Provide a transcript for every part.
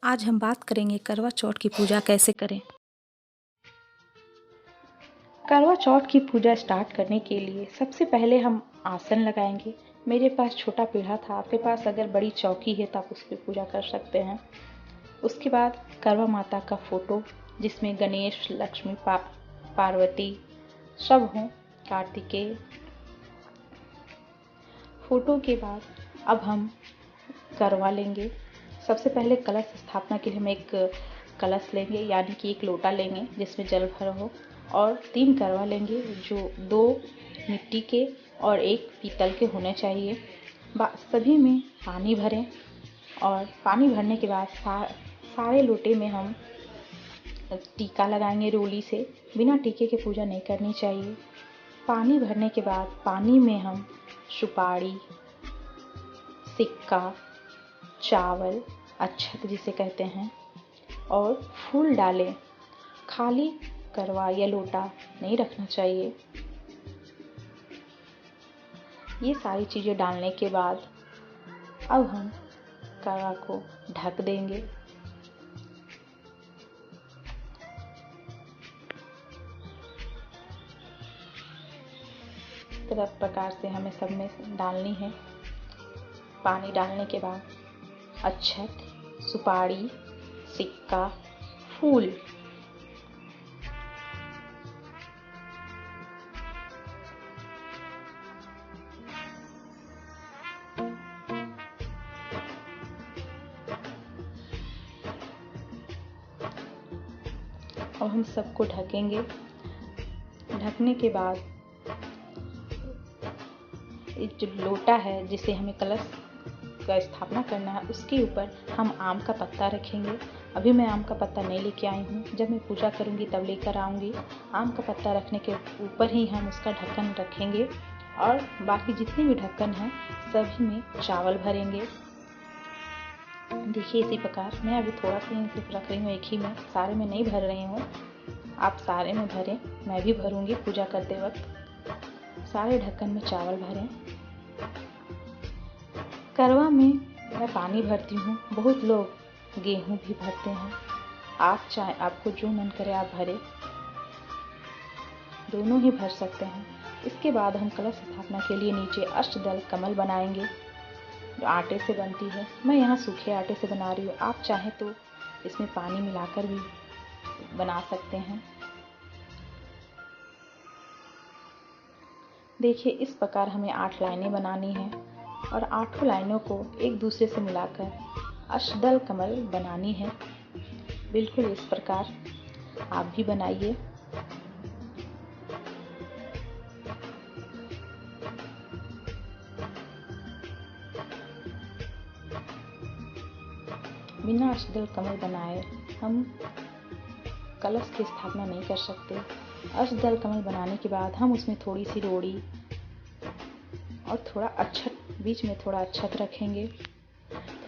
आज हम बात करेंगे करवा चौथ की पूजा कैसे करें। करवा चौथ की पूजा स्टार्ट करने के लिए सबसे पहले हम आसन लगाएंगे। मेरे पास छोटा पीढ़ा था, आपके पास अगर बड़ी चौकी है तो आप उस पर पूजा कर सकते हैं। उसके बाद करवा माता का फोटो जिसमें गणेश, लक्ष्मी, पार्वती सब हों, कार्तिकेय। फोटो के बाद अब हम करवा लेंगे। सबसे पहले कलश स्थापना के लिए हम एक कलश लेंगे, यानी कि एक लोटा लेंगे जिसमें जल भरा हो, और 3 करवा लेंगे जो 2 मिट्टी के और 1 पीतल के होने चाहिए। सभी में पानी भरें और पानी भरने के बाद सारे लोटे में हम टीका लगाएंगे रोली से। बिना टीके के पूजा नहीं करनी चाहिए। पानी भरने के बाद पानी में हम सुपारी, सिक्का, चावल, अक्षत जिसे कहते हैं, और फूल डालें। खाली करवा या लोटा नहीं रखना चाहिए। ये सारी चीज़ें डालने के बाद अब हम करवा को ढक देंगे। इस प्रकार से हमें सब में डालनी है। पानी डालने के बाद अक्षत, सुपारी, सिक्का, फूल, और हम सबको ढकेंगे। ढकने के बाद एक जो लोटा है जिसे हमें कलश का स्थापना करना है, उसके ऊपर हम आम का पत्ता रखेंगे। अभी मैं आम का पत्ता नहीं लेके आई हूँ, जब मैं पूजा करूँगी तब लेकर आऊँगी। आम का पत्ता रखने के ऊपर ही हम उसका ढक्कन रखेंगे, और बाकी जितने भी ढक्कन हैं सभी में चावल भरेंगे। देखिए इसी प्रकार मैं अभी थोड़ा सा ही सिर्फ रख रही हूँ, एक ही में, सारे में नहीं भर रही हूँ। आप सारे में भरें, मैं भी भरूँगी पूजा करते वक्त। सारे ढक्कन में चावल भरें। करवा में मैं पानी भरती हूँ, बहुत लोग गेहूँ भी भरते हैं। आप चाहे, आपको जो मन करे आप भरें, दोनों ही भर सकते हैं। इसके बाद हम कलश स्थापना के लिए नीचे अष्टदल कमल बनाएंगे जो आटे से बनती है। मैं यहाँ सूखे आटे से बना रही हूँ, आप चाहें तो इसमें पानी मिलाकर भी बना सकते हैं। देखिए इस प्रकार हमें 8 लाइनें बनानी हैं, और 8 लाइनों को एक दूसरे से मिलाकर अष्टदल कमल बनानी है। बिल्कुल इस प्रकार आप भी बनाइए। बिना अष्टदल कमल बनाए हम कलश की स्थापना नहीं कर सकते। अष्टदल कमल बनाने के बाद हम उसमें थोड़ी सी रोड़ी और थोड़ा अक्षत, बीच में थोड़ा अक्षत रखेंगे,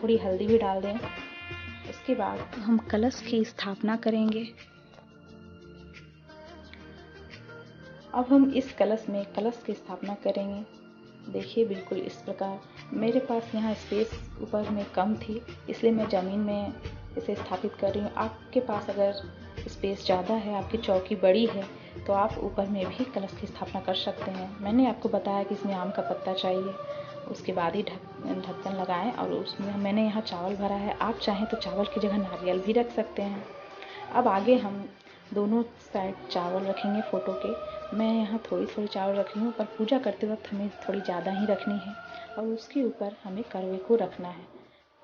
थोड़ी हल्दी भी डाल दें। उसके बाद हम कलश की स्थापना करेंगे। अब हम इस कलश में कलश की स्थापना करेंगे। देखिए बिल्कुल इस प्रकार। मेरे पास यहाँ स्पेस ऊपर में कम थी, इसलिए मैं ज़मीन में इसे स्थापित कर रही हूँ। आपके पास अगर स्पेस ज़्यादा है, आपकी चौकी बड़ी है, तो आप ऊपर में भी कलश की स्थापना कर सकते हैं। मैंने आपको बताया कि इसमें आम का पत्ता चाहिए, उसके बाद ही ढक्कन लगाएं, और उसमें मैंने यहाँ चावल भरा है। आप चाहें तो चावल की जगह नारियल भी रख सकते हैं। अब आगे हम दोनों साइड चावल रखेंगे फोटो के। मैं यहाँ थोड़ी थोड़ी चावल रख रही हूँ, पर पूजा करते वक्त हमें थोड़ी ज़्यादा ही रखनी है, और उसके ऊपर हमें करवे को रखना है।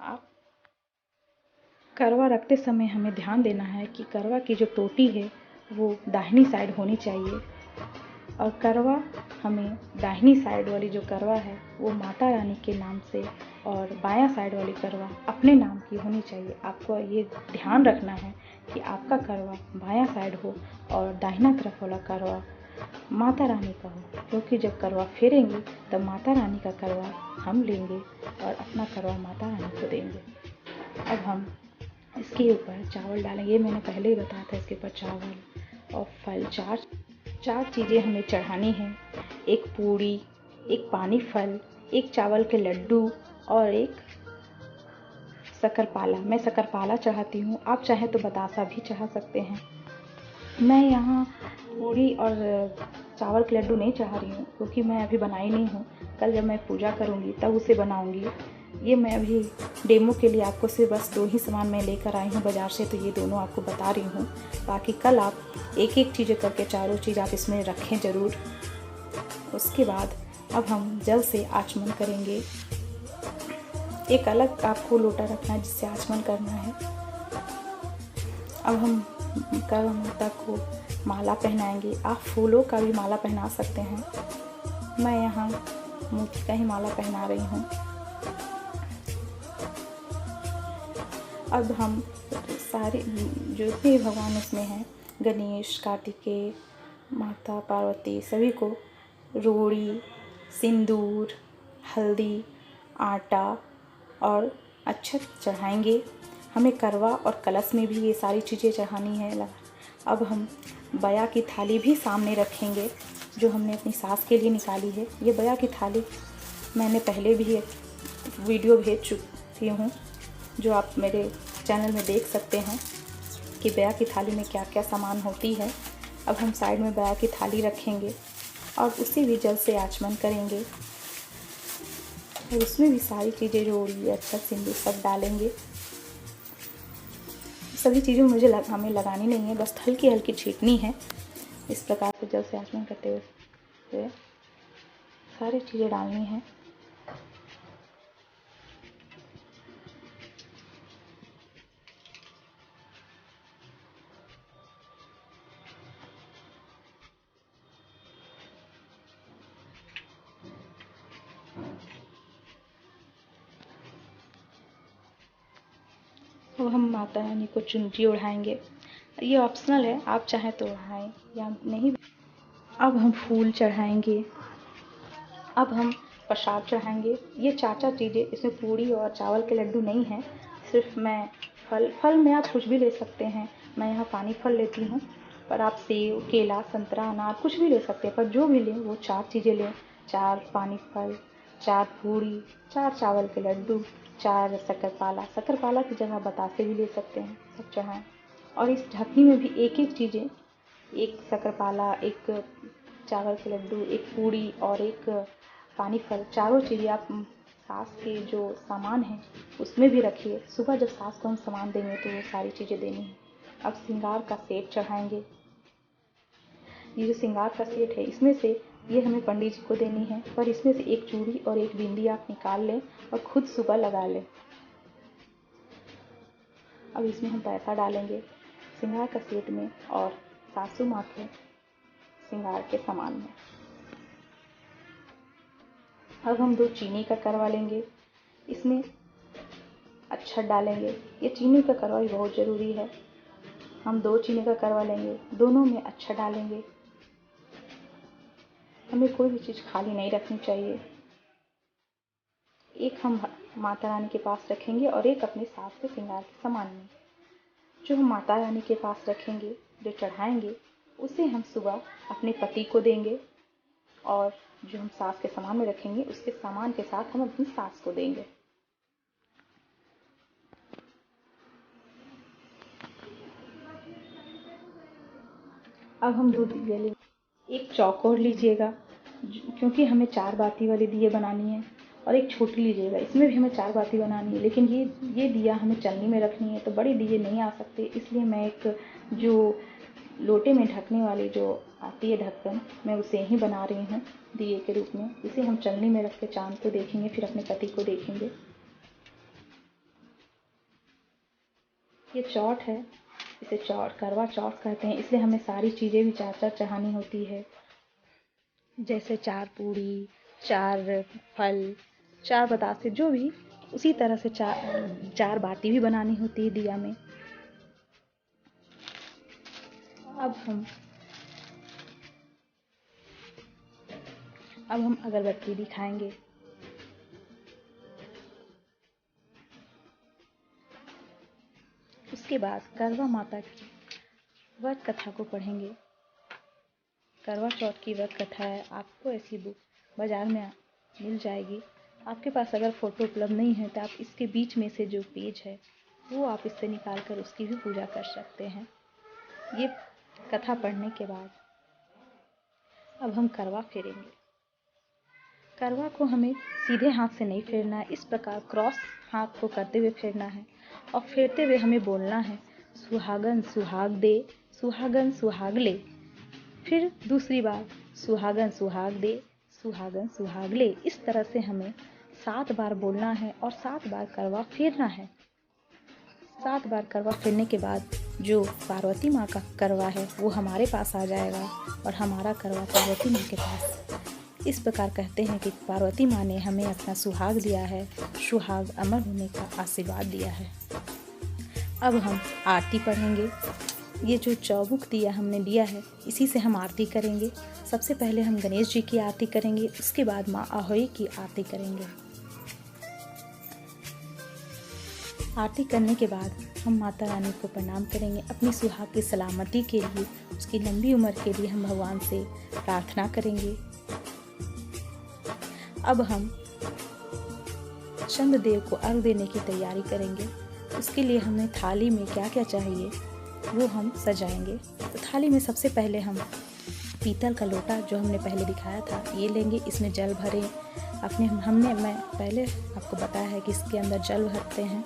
आप करवा रखते समय हमें ध्यान देना है कि करवा की जो टोटी है वो दाहिनी साइड होनी चाहिए, और करवा हमें दाहिनी साइड वाली जो करवा है वो माता रानी के नाम से, और बायां साइड वाली करवा अपने नाम की होनी चाहिए। आपको ये ध्यान रखना है कि आपका करवा बायां साइड हो और दाहिना तरफ वाला करवा माता रानी का हो, क्योंकि जब करवा फेरेंगे तब माता रानी का करवा हम लेंगे और अपना करवा माता रानी को देंगे। अब हम इसके ऊपर चावल डालेंगे। मैंने पहले ही बताया था, इसके ऊपर चावल और फल, चार चीज़ें हमें चढ़ानी हैं। एक पूड़ी, एक पानी फल, एक चावल के लड्डू और एक शकरपाला, मैं शकरपाला चढ़ाती हूँ। आप चाहें तो बतासा भी चढ़ा सकते हैं। मैं यहाँ पूड़ी और चावल के लड्डू नहीं चढ़ा रही हूँ, क्योंकि मैं अभी बनाई नहीं हूँ। कल जब मैं पूजा करूँगी तब उसे बनाऊँगी। ये मैं अभी डेमो के लिए आपको सिर्फ बस 2 ही सामान मैं लेकर आई हूँ बाज़ार से, तो ये दोनों आपको बता रही हूँ। बाकी कल आप एक एक चीज़ें करके चारों चीज़ आप इसमें रखें ज़रूर। उसके बाद अब हम जल से आचमन करेंगे। एक अलग आपको लोटा रखना है जिससे आचमन करना है। अब हम करवा माता को माला पहनाएंगे। आप फूलों का भी माला पहना सकते हैं। मैं यहाँ मोती का ही माला पहना रही हूँ। अब हम सारे जो भी भगवान उसमें हैं, गणेश, कार्तिकेय, माता पार्वती, सभी को रोड़ी, सिंदूर, हल्दी, आटा और अक्षत चढ़ाएंगे। हमें करवा और कलश में भी ये सारी चीज़ें चढ़ानी है। अब हम बया की थाली भी सामने रखेंगे, जो हमने अपनी सास के लिए निकाली है। ये बया की थाली मैंने पहले भी एक वीडियो भेज चुकी हूँ, जो आप मेरे चैनल में देख सकते हैं कि बया की थाली में क्या क्या सामान होती है। अब हम साइड में बया की थाली रखेंगे और उसी भी जल से आचमन करेंगे और उसमें भी सारी चीज़ें रोड़ी, अक्षत, सिंदूर सब डालेंगे। सभी चीज़ें हमें लगानी नहीं है, बस हल्की हल्की छींटनी है। इस प्रकार से जल से आचमन करते हुए सारी चीज़ें डालनी है। अब हम माता रानी को चुनरी ओढ़ाएंगे। ये ऑप्शनल है, आप चाहें तो ओढ़ाएं या नहीं। अब हम फूल चढ़ाएंगे। अब हम प्रसाद चढ़ाएंगे। ये 4 चीज़ें, इसमें पूड़ी और चावल के लड्डू नहीं हैं। सिर्फ मैं फल में आप कुछ भी ले सकते हैं। मैं यहाँ पानी फल लेती हूँ, पर आप सेब, केला, संतरा, अनार कुछ भी ले सकते हैं, पर जो भी लें वो 4 चीज़ें लें। 4 पानी फल, 4 पूड़ी, 4 चावल के लड्डू, 4 शकरपाला। शकरपाला की जगह बतासे भी ले सकते हैं, सब चढ़ाएँ। और इस ढकनी में भी एक एक चीज़ें, एक शकरपाला, एक चावल के लड्डू, एक पूड़ी और एक पानी फल, चारों चीज़ें आप सास के जो सामान हैं उसमें भी रखिए। सुबह जब सास को हम सामान देंगे तो वो सारी चीज़ें देनी है। अब श्रृंगार का सेट चढ़ाएंगे। ये जो श्रृंगार का सेट है, इसमें से ये हमें पंडित जी को देनी है, पर इसमें से एक चूड़ी और एक बिंदी आप निकाल लें और खुद सुबह लगा लें। अब इसमें हम पैसा डालेंगे श्रृंगार का सेट में और सासू माँ के श्रृंगार के सामान में। अब हम 2 चीनी का करवा लेंगे। इसमें अक्षत डालेंगे। ये चीनी का करवा भी बहुत ज़रूरी है। हम 2 चीनी का करवा लेंगे, दोनों में अक्षत डालेंगे। हमें कोई भी चीज़ खाली नहीं रखनी चाहिए। एक हम माता रानी के पास रखेंगे और एक अपने सास के श्रृंगार के सामान में। जो हम माता रानी के पास रखेंगे, जो चढ़ाएंगे, उसे हम सुबह अपने पति को देंगे और जो हम सास के सामान में रखेंगे उसके सामान के साथ हम अपनी सास को देंगे। अब हम 2 दिए लेंगे। एक चौकोर लीजिएगा, क्योंकि हमें 4 बाती वाली दिए बनानी है, और एक छोटी लीजिएगा, इसमें भी हमें 4 बाती बनानी है। लेकिन ये दिया हमें चलनी में रखनी है, तो बड़ी दिए नहीं आ सकते, इसलिए मैं एक जो लोटे में ढकने वाली जो आती है ढक्कन, मैं उसे ही बना रही हूँ दिए के रूप में। इसे हम चलनी में रख के चाँद को देखेंगे, फिर अपने पति को देखेंगे। ये चौट है, इसे चौट, करवा चौथ कहते हैं। इसलिए हमें सारी चीज़ें भी 4 चढ़ानी होती है, जैसे 4 पूड़ी, 4 फल, 4 बतासे, जो भी उसी तरह से 4 बाती भी बनानी होती है दिया में। अब हम अगरबत्ती दिखाएंगे। उसके बाद करवा माता की व्रत कथा को पढ़ेंगे। करवा चौथ की व्रत कथा है, आपको ऐसी बुक बाज़ार में मिल जाएगी। आपके पास अगर फ़ोटो उपलब्ध नहीं है तो आप इसके बीच में से जो पेज है वो आप इससे निकाल कर उसकी भी पूजा कर सकते हैं। ये कथा पढ़ने के बाद अब हम करवा फेरेंगे। करवा को हमें सीधे हाथ से नहीं फेरना है, इस प्रकार क्रॉस हाथ को करते हुए फेरना है और फेरते हुए हमें बोलना है सुहागन सुहाग दे, सुहागन सुहाग ले। फिर दूसरी बार सुहागन सुहाग दे, सुहागन सुहाग ले। इस तरह से हमें 7 बार बोलना है और 7 बार करवा फेरना है। 7 बार करवा फेरने के बाद जो पार्वती माँ का करवा है वो हमारे पास आ जाएगा और हमारा करवा पार्वती माँ के पास। इस प्रकार कहते हैं कि पार्वती माँ ने हमें अपना सुहाग दिया है, सुहाग अमर होने का आशीर्वाद दिया है। अब हम आरती पढ़ेंगे। ये जो चौमुख दिया हमने लिया है इसी से हम आरती करेंगे। सबसे पहले हम गणेश जी की आरती करेंगे, उसके बाद माँ आहोई की आरती करेंगे। आरती करने के बाद हम माता रानी को प्रणाम करेंगे। अपनी सुहाग की सलामती के लिए, उसकी लंबी उम्र के लिए हम भगवान से प्रार्थना करेंगे। अब हम चंद्रदेव को अर्घ देने की तैयारी करेंगे। उसके लिए हमें थाली में क्या क्या चाहिए वो हम सजाएंगे। तो थाली में सबसे पहले हम पीतल का लोटा जो हमने पहले दिखाया था ये लेंगे। इसमें जल भरें। मैं पहले आपको बताया है कि इसके अंदर जल भरते हैं।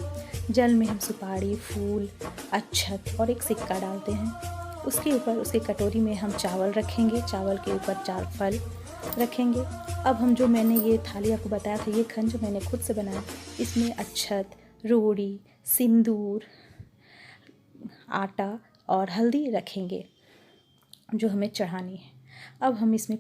जल में हम सुपारी, फूल, अक्षत और एक सिक्का डालते हैं। उसके ऊपर उसके कटोरी में हम चावल रखेंगे। चावल के ऊपर 4 फल रखेंगे। अब हम जो मैंने ये थाली आपको बताया था, ये खंड जो मैंने खुद से बनाया, इसमें अक्षत, रोड़ी, सिंदूर, आटा और हल्दी रखेंगे जो हमें चढ़ानी है। अब हम इसमें